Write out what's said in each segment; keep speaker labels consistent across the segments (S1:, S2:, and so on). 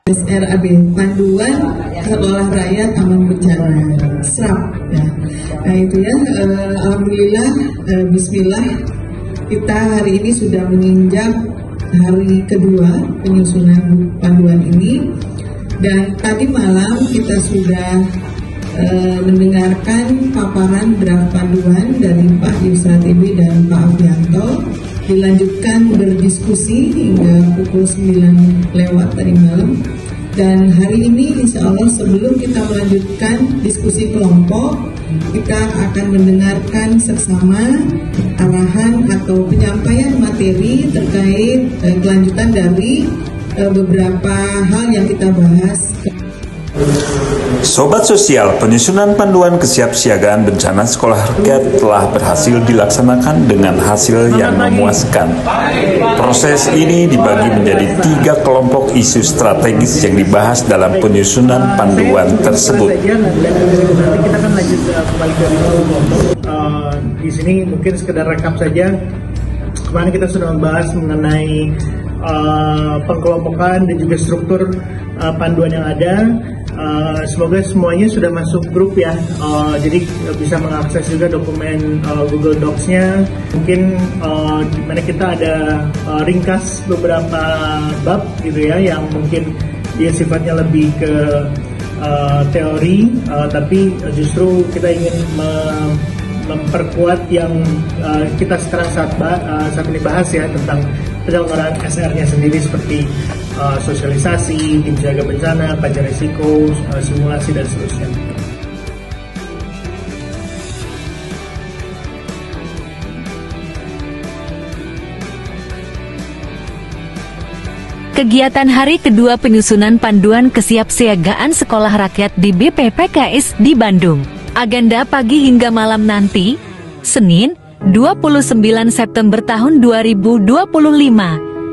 S1: SRAB, Panduan Sekolah Rakyat Aman Bencana, SRAB. Ya. Nah itu ya, alhamdulillah, bismillah, kita hari ini sudah menginjak hari kedua penyusunan panduan ini, dan tadi malam kita sudah mendengarkan paparan draft panduan dari Pak Yusra TV dan Pak Afianto, dilanjutkan berdiskusi hingga pukul 9 lewat tadi malam. Dan hari ini insya Allah sebelum kita melanjutkan diskusi kelompok, kita akan mendengarkan seksama arahan atau penyampaian materi terkait kelanjutan dari beberapa hal yang kita bahas.
S2: Sobat Sosial, penyusunan panduan kesiapsiagaan bencana sekolah rakyat telah berhasil dilaksanakan dengan hasil yang memuaskan. Proses ini dibagi menjadi 3 kelompok isu strategis yang dibahas dalam penyusunan panduan tersebut.
S3: Nanti kita akan lanjut kembali ke di sini mungkin sekedar rekap saja. Kemarin kita sudah membahas mengenai pengkelompokan dan juga struktur panduan yang ada. Semoga semuanya sudah masuk grup ya, jadi bisa mengakses juga dokumen Google Docs-nya. Mungkin di mana kita ada ringkas beberapa bab gitu ya, yang mungkin dia sifatnya lebih ke teori, tapi justru kita ingin memperkuat yang kita sekarang saat ini bahas ya, tentang penyelenggaraan SR-nya sendiri, seperti sosialisasi, tim siaga bencana, kajian risiko, simulasi, dan seterusnya.
S4: Kegiatan hari kedua penyusunan panduan kesiapsiagaan sekolah rakyat di BPPKS di Bandung. Agenda pagi hingga malam nanti, Senin, 29 September tahun 2025.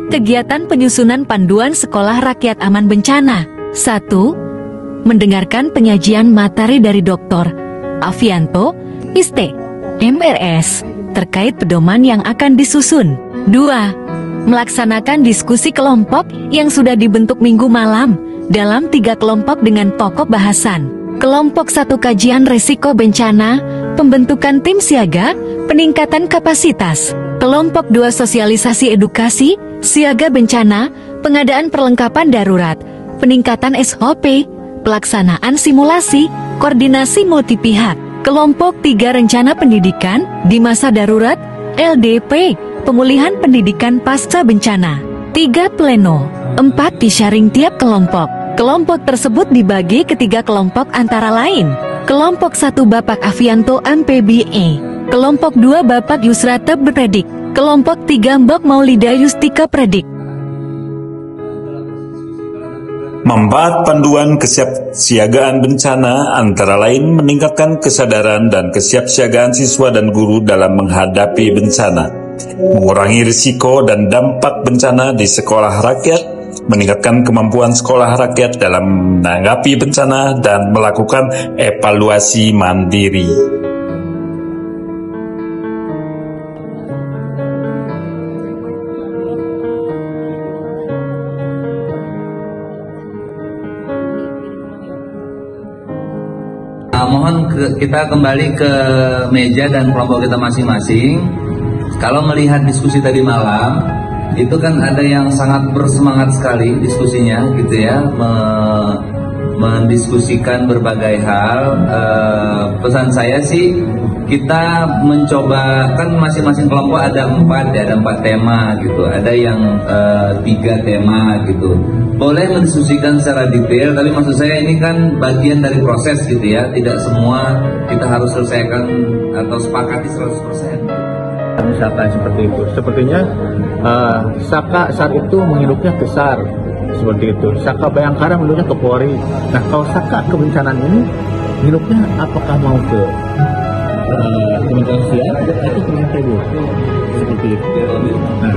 S4: Kegiatan penyusunan panduan sekolah rakyat aman bencana. 1. Mendengarkan penyajian materi dari Dr. Afianto, IST, MRS, terkait pedoman yang akan disusun. 2. Melaksanakan diskusi kelompok yang sudah dibentuk minggu malam dalam 3 kelompok dengan pokok bahasan. Kelompok 1 kajian risiko bencana, pembentukan tim siaga, peningkatan kapasitas. Kelompok 2 sosialisasi edukasi, siaga bencana, pengadaan perlengkapan darurat, peningkatan SOP, pelaksanaan simulasi, koordinasi multipihak. Kelompok 3 rencana pendidikan di masa darurat, LDP, pemulihan pendidikan pasca bencana. 3 pleno, 4 di-sharing tiap kelompok. Kelompok tersebut dibagi ke 3 kelompok antara lain. Kelompok 1 Bapak Afianto MPBE, kelompok 2 Bapak Yusra TV Predik, kelompok 3 Mbok Maulida Yustika Predik.
S2: Manfaat panduan kesiapsiagaan bencana antara lain meningkatkan kesadaran dan kesiapsiagaan siswa dan guru dalam menghadapi bencana, mengurangi risiko dan dampak bencana di sekolah rakyat, meningkatkan kemampuan sekolah rakyat dalam menanggapi bencana dan melakukan evaluasi mandiri.
S5: Mohon kita kembali ke meja dan kelompok kita masing-masing. Kalau melihat diskusi tadi malam, itu kan ada yang sangat bersemangat sekali diskusinya gitu ya, mendiskusikan berbagai hal. Pesan saya sih, kita mencoba, kan masing-masing kelompok ada 4 tema gitu, ada yang 3 tema gitu. Boleh mendiskusikan secara detail, tapi maksud saya ini kan bagian dari proses gitu ya, tidak semua kita harus selesaikan atau sepakati 100%.
S6: Misalkan seperti itu, sepertinya Saka saat itu menghidupnya ke SAR, seperti itu. Saka Bayangkara menghidupnya ke Polri. Nah, kalau Saka kebencanaan ini menghidupnya apakah mau ke Kementerian Sosial atau Kementerian seperti itu. Nah,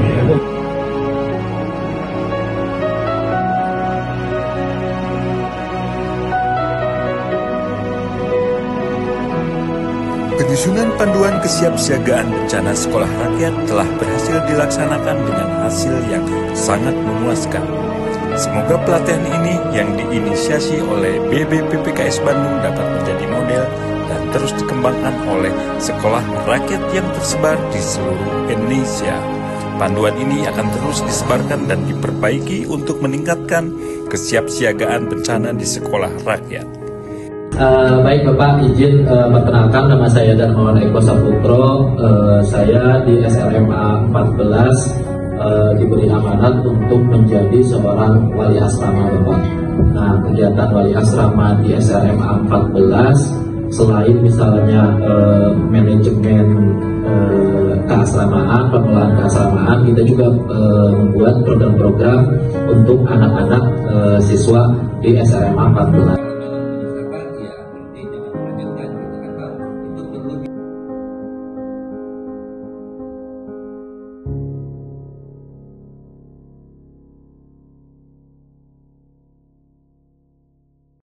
S2: Penyusunan panduan kesiapsiagaan bencana sekolah rakyat telah berhasil dilaksanakan dengan hasil yang sangat memuaskan. Semoga pelatihan ini yang diinisiasi oleh BBPPKS Bandung dapat menjadi model dan terus dikembangkan oleh sekolah rakyat yang tersebar di seluruh Indonesia. Panduan ini akan terus disebarkan dan diperbaiki untuk meningkatkan kesiapsiagaan bencana di sekolah rakyat.
S7: Baik Bapak, izin perkenalkan, nama saya Darmawan Eko Saputro. Saya di SRMA 14 diberi amanat untuk menjadi seorang wali asrama Bapak. Nah, kegiatan wali asrama di SRMA 14 selain misalnya manajemen keasramaan, pengelolaan keasramaan, kita juga membuat program-program untuk anak-anak siswa di SRMA 14.